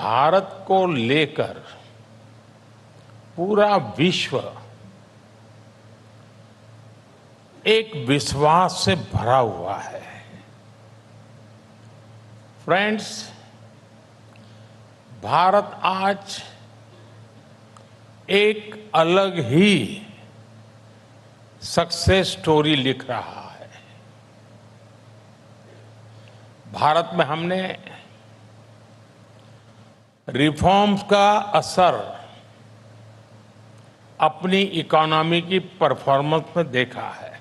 भारत को लेकर पूरा विश्व एक विश्वास से भरा हुआ है। फ्रेंड्स, भारत आज एक अलग ही सक्सेस स्टोरी लिख रहा है। भारत में हमने रिफॉर्म्स का असर अपनी इकोनॉमी की परफॉर्मेंस में देखा है।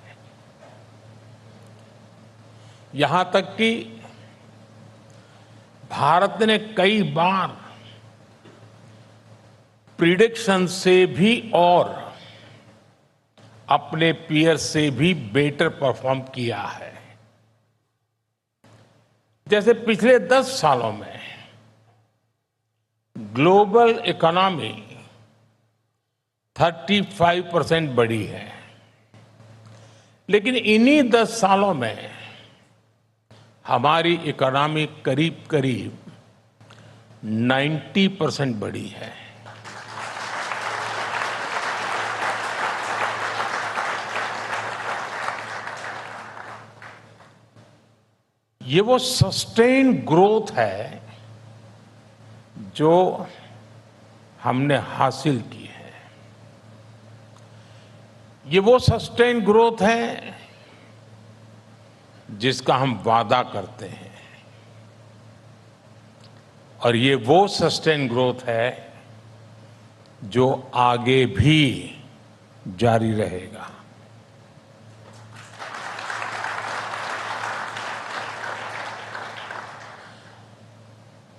यहां तक कि भारत ने कई बार प्रिडिक्शन से भी और अपने पीयर से भी बेटर परफॉर्म किया है। जैसे पिछले 10 सालों में ग्लोबल इकोनॉमी 35% बढ़ी है, लेकिन इन्हीं 10 सालों में हमारी इकोनॉमी करीब करीब 90% बढ़ी है। ये वो सस्टेन ग्रोथ है जो हमने हासिल की है। ये वो सस्टेन ग्रोथ है जिसका हम वादा करते हैं, और ये वो सस्टेन ग्रोथ है जो आगे भी जारी रहेगा।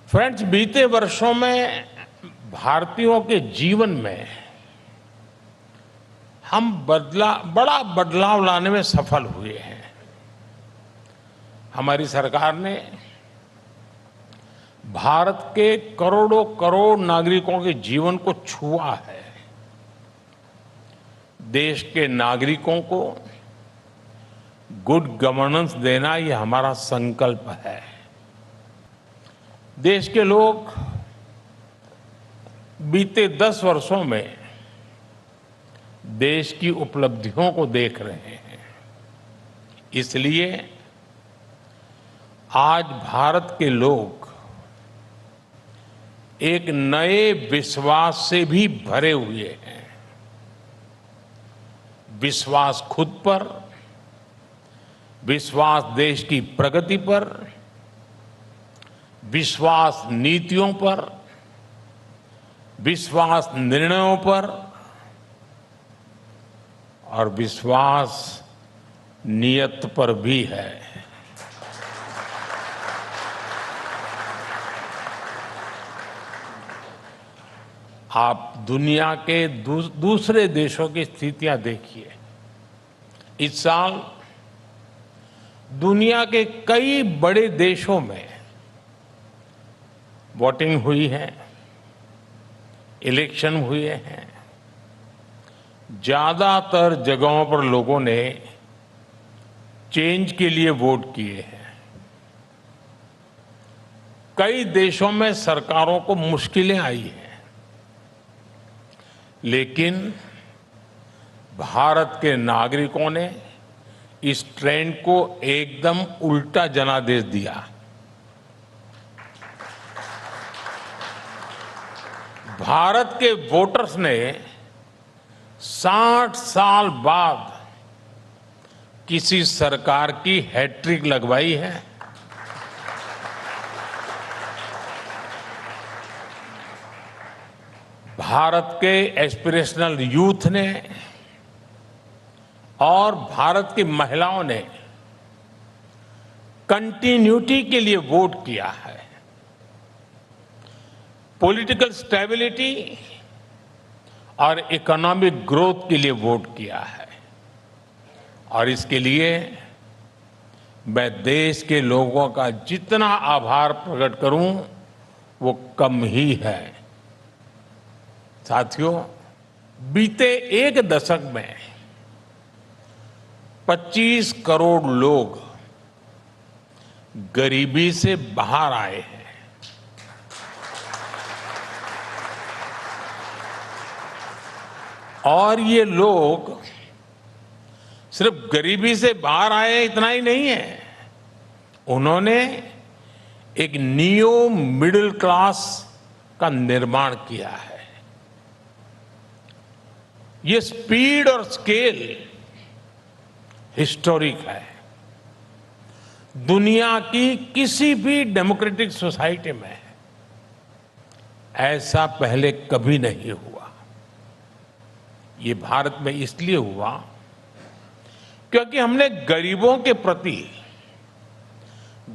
फ्रेंड्स, बीते वर्षों में भारतीयों के जीवन में हम बड़ा बदलाव लाने में सफल हुए हैं। हमारी सरकार ने भारत के करोड़ों करोड़ नागरिकों के जीवन को छुआ है। देश के नागरिकों को गुड गवर्नेंस देना ये हमारा संकल्प है। देश के लोग बीते 10 वर्षों में देश की उपलब्धियों को देख रहे हैं। इसलिए आज भारत के लोग एक नए विश्वास से भी भरे हुए हैं। विश्वास खुद पर, विश्वास देश की प्रगति पर, विश्वास नीतियों पर, विश्वास निर्णयों पर और विश्वास नियत पर भी है। आप दुनिया के दूसरे देशों की स्थितियां देखिए। इस साल दुनिया के कई बड़े देशों में वोटिंग हुई है, इलेक्शन हुए हैं। ज्यादातर जगहों पर लोगों ने चेंज के लिए वोट किए हैं। कई देशों में सरकारों को मुश्किलें आई हैं, लेकिन भारत के नागरिकों ने इस ट्रेंड को एकदम उल्टा जनादेश दिया। भारत के वोटर्स ने 60 साल बाद किसी सरकार की हैट्रिक लगवाई है। भारत के एस्पिरेशनल यूथ ने और भारत की महिलाओं ने कंटिन्यूटी के लिए वोट किया है। पॉलिटिकल स्टेबिलिटी और इकोनॉमिक ग्रोथ के लिए वोट किया है, और इसके लिए मैं देश के लोगों का जितना आभार प्रकट करूं वो कम ही है। साथियों, बीते एक दशक में 25 करोड़ लोग गरीबी से बाहर आए हैं। और ये लोग सिर्फ गरीबी से बाहर आए इतना ही नहीं है, उन्होंने एक नियो मिडिल क्लास का निर्माण किया है। ये स्पीड और स्केल हिस्टोरिक है। दुनिया की किसी भी डेमोक्रेटिक सोसाइटी में ऐसा पहले कभी नहीं हुआ। ये भारत में इसलिए हुआ क्योंकि हमने गरीबों के प्रति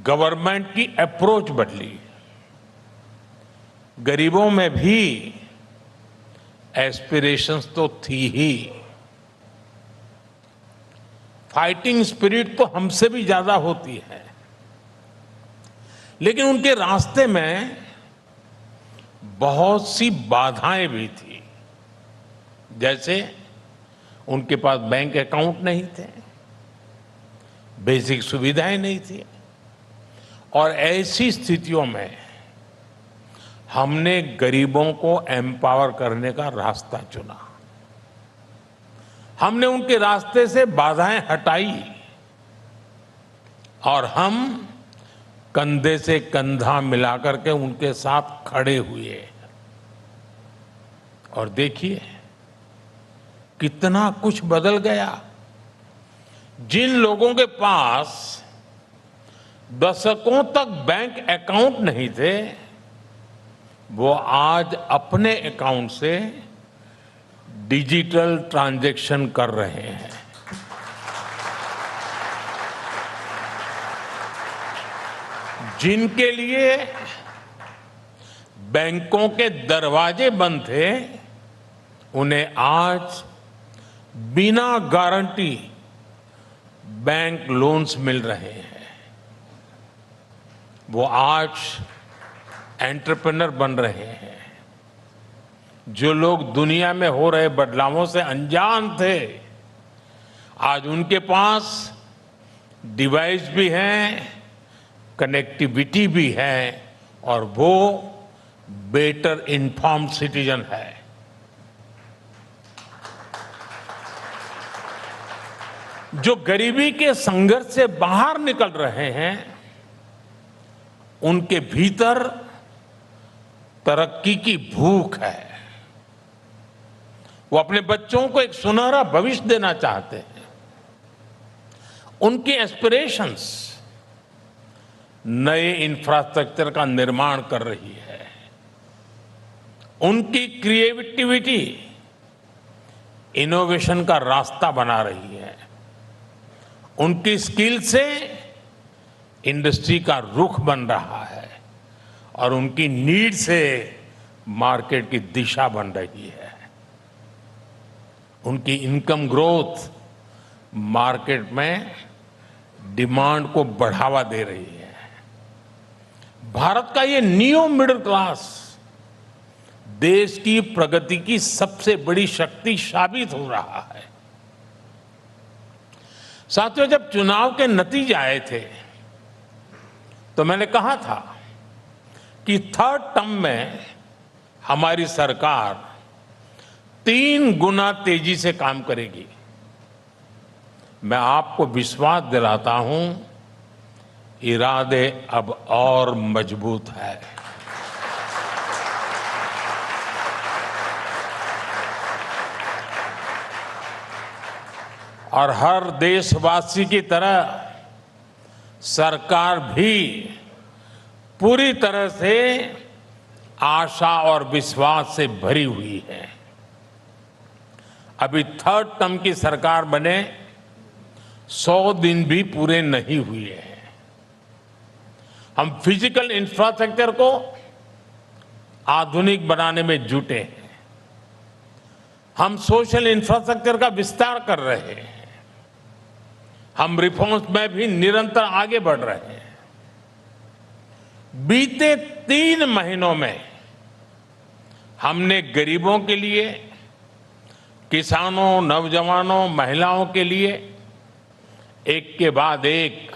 गवर्नमेंट की अप्रोच बदली। गरीबों में भी एस्पिरेशंस तो थी ही, फाइटिंग स्पिरिट तो हमसे भी ज्यादा होती है, लेकिन उनके रास्ते में बहुत सी बाधाएं भी थी। जैसे उनके पास बैंक अकाउंट नहीं थे, बेसिक सुविधाएं नहीं थी, और ऐसी स्थितियों में हमने गरीबों को एम्पावर करने का रास्ता चुना। हमने उनके रास्ते से बाधाएं हटाई और हम कंधे से कंधा मिलाकर के उनके साथ खड़े हुए। और देखिए कितना कुछ बदल गया। जिन लोगों के पास दशकों तक बैंक अकाउंट नहीं थे, वो आज अपने अकाउंट से डिजिटल ट्रांजैक्शन कर रहे हैं। जिनके लिए बैंकों के दरवाजे बंद थे, उन्हें आज बिना गारंटी बैंक लोन्स मिल रहे हैं। वो आज एंटरप्रेन्योर बन रहे हैं। जो लोग दुनिया में हो रहे बदलावों से अनजान थे, आज उनके पास डिवाइस भी हैं, कनेक्टिविटी भी है, और वो बेटर इन्फॉर्म्ड सिटीजन है। जो गरीबी के संघर्ष से बाहर निकल रहे हैं, उनके भीतर तरक्की की भूख है। वो अपने बच्चों को एक सुनहरा भविष्य देना चाहते हैं। उनकी एस्पिरेशंस नए इंफ्रास्ट्रक्चर का निर्माण कर रही है। उनकी क्रिएटिविटी इनोवेशन का रास्ता बना रही है। उनकी स्किल से इंडस्ट्री का रुख बन रहा है, और उनकी नीड से मार्केट की दिशा बन रही है। उनकी इनकम ग्रोथ मार्केट में डिमांड को बढ़ावा दे रही है। भारत का ये न्यू मिडिल क्लास देश की प्रगति की सबसे बड़ी शक्ति साबित हो रहा है। साथियों, जब चुनाव के नतीजे आए थे तो मैंने कहा था कि थर्ड टर्म में हमारी सरकार 3 गुना तेजी से काम करेगी। मैं आपको विश्वास दिलाता हूं, इरादे अब और मजबूत है। और हर देशवासी की तरह सरकार भी पूरी तरह से आशा और विश्वास से भरी हुई है। अभी थर्ड टर्म की सरकार बने 100 दिन भी पूरे नहीं हुए हैं। हम फिजिकल इंफ्रास्ट्रक्चर को आधुनिक बनाने में जुटे हैं। हम सोशल इंफ्रास्ट्रक्चर का विस्तार कर रहे हैं। हम रिफॉर्म्स में भी निरंतर आगे बढ़ रहे हैं। बीते 3 महीनों में हमने गरीबों के लिए, किसानों, नौजवानों, महिलाओं के लिए एक के बाद एक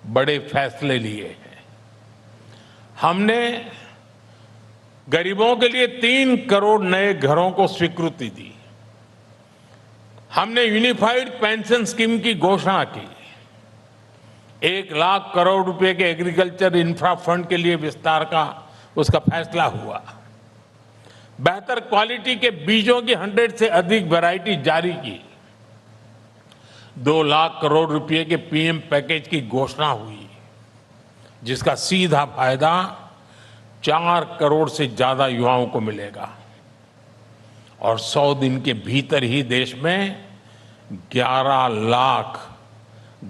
बड़े फैसले लिए हैं। हमने गरीबों के लिए 3 करोड़ नए घरों को स्वीकृति दी। हमने यूनिफाइड पेंशन स्कीम की घोषणा की। 1 लाख करोड़ रुपए के एग्रीकल्चर इंफ्रा फंड के लिए विस्तार का उसका फैसला हुआ। बेहतर क्वालिटी के बीजों की 100 से अधिक वैरायटी जारी की। 2 लाख करोड़ रुपए के पीएम पैकेज की घोषणा हुई, जिसका सीधा फायदा 4 करोड़ से ज्यादा युवाओं को मिलेगा। और 100 दिन के भीतर ही देश में 11 लाख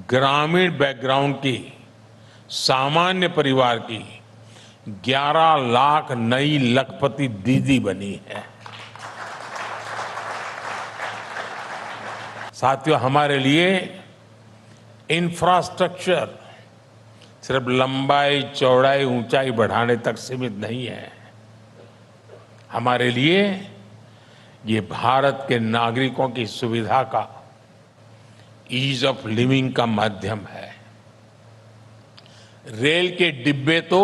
ग्रामीण बैकग्राउंड की सामान्य परिवार की 11 लाख नई लखपति दीदी बनी है। साथियों, हमारे लिए इंफ्रास्ट्रक्चर सिर्फ लंबाई, चौड़ाई, ऊंचाई बढ़ाने तक सीमित नहीं है। हमारे लिए ये भारत के नागरिकों की सुविधा का, ईज ऑफ लिविंग का माध्यम है। रेल के डिब्बे तो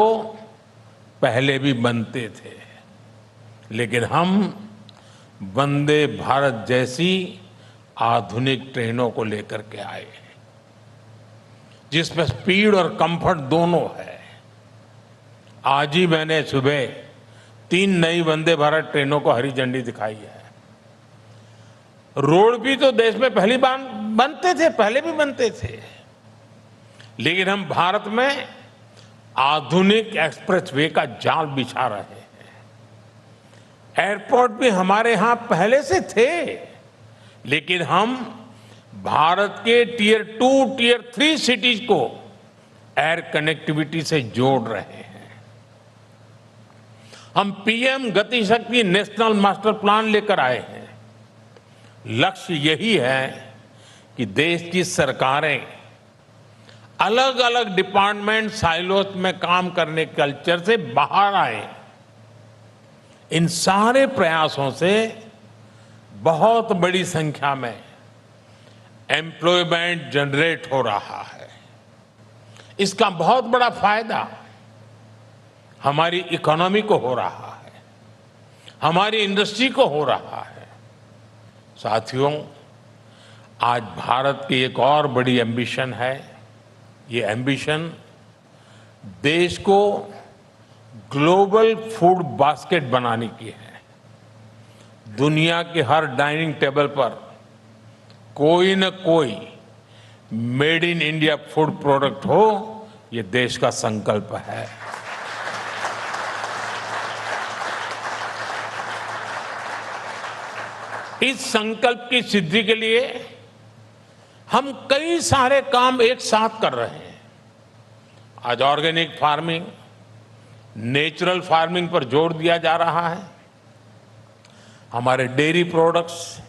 पहले भी बनते थे, लेकिन हम वंदे भारत जैसी आधुनिक ट्रेनों को लेकर के आए, जिसमें स्पीड और कंफर्ट दोनों है। आज ही मैंने सुबह 3 नई वंदे भारत ट्रेनों को हरी झंडी दिखाई है। रोड भी तो देश में पहली बार बनते थे, पहले भी बनते थे, लेकिन हम भारत में आधुनिक एक्सप्रेसवे का जाल बिछा रहे हैं। एयरपोर्ट भी हमारे यहां पहले से थे, लेकिन हम भारत के टियर 2, टियर 3 सिटीज को एयर कनेक्टिविटी से जोड़ रहे हैं। हम पीएम गति शक्ति नेशनल मास्टर प्लान लेकर आए हैं। लक्ष्य यही है कि देश की सरकारें अलग अलग डिपार्टमेंट साइलोस में काम करने के कल्चर से बाहर आए। इन सारे प्रयासों से बहुत बड़ी संख्या में एम्प्लॉयमेंट जनरेट हो रहा है। इसका बहुत बड़ा फायदा हमारी इकोनॉमी को हो रहा है, हमारी इंडस्ट्री को हो रहा है। साथियों, आज भारत की एक और बड़ी एम्बिशन है। ये एम्बिशन देश को ग्लोबल फूड बास्केट बनाने की है। दुनिया के हर डाइनिंग टेबल पर कोई न कोई made in India food product हो, ये देश का संकल्प है। इस संकल्प की सिद्धि के लिए हम कई सारे काम एक साथ कर रहे हैं। आज ऑर्गेनिक फार्मिंग, नेचुरल फार्मिंग पर जोर दिया जा रहा है। हमारे डेयरी प्रोडक्ट्स,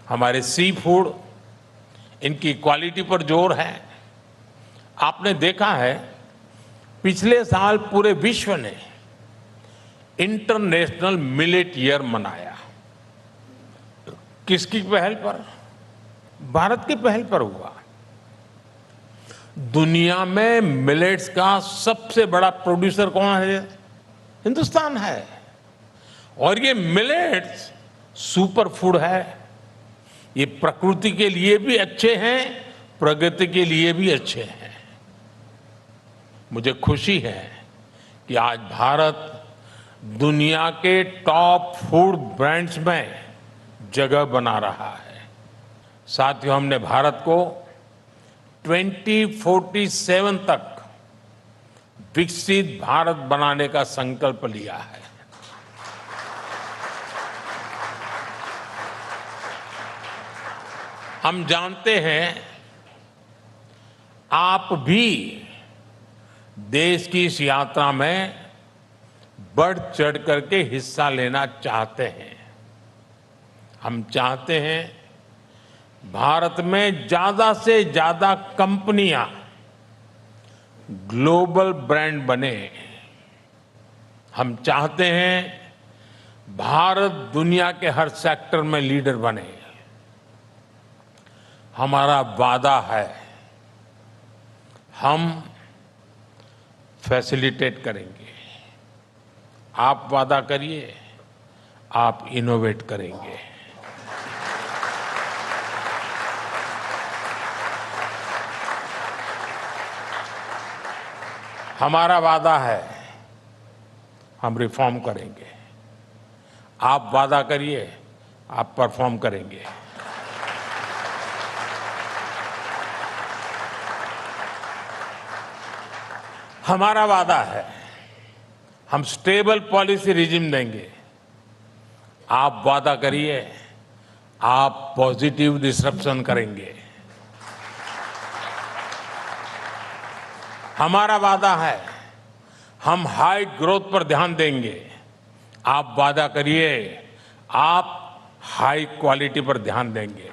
हमारे सी फूड, इनकी क्वालिटी पर जोर है। आपने देखा है, पिछले साल पूरे विश्व ने इंटरनेशनल मिलेट ईयर मनाया। किसकी पहल पर? भारत की पहल पर हुआ। दुनिया में मिलेट्स का सबसे बड़ा प्रोड्यूसर कौन है? हिंदुस्तान है। और ये मिलेट्स सुपर फूड है। ये प्रकृति के लिए भी अच्छे हैं, प्रगति के लिए भी अच्छे हैं। मुझे खुशी है कि आज भारत दुनिया के टॉप फूड ब्रांड्स में जगह बना रहा है। साथियों, हमने भारत को 2047 तक विकसित भारत बनाने का संकल्प लिया है। हम जानते हैं, आप भी देश की इस यात्रा में बढ़ चढ़ करके हिस्सा लेना चाहते हैं। हम चाहते हैं भारत में ज्यादा से ज्यादा कंपनियां ग्लोबल ब्रांड बने। हम चाहते हैं भारत दुनिया के हर सेक्टर में लीडर बने। हमारा वादा है, हम फैसिलिटेट करेंगे। आप वादा करिए, आप इनोवेट करेंगे। हमारा वादा है, हम रिफॉर्म करेंगे। आप वादा करिए, आप परफॉर्म करेंगे। हमारा वादा है, हम स्टेबल पॉलिसी रिजिम देंगे। आप वादा करिए, आप पॉजिटिव डिसरप्शन करेंगे। हमारा वादा है, हम हाई ग्रोथ पर ध्यान देंगे। आप वादा करिए, आप हाई क्वालिटी पर ध्यान देंगे।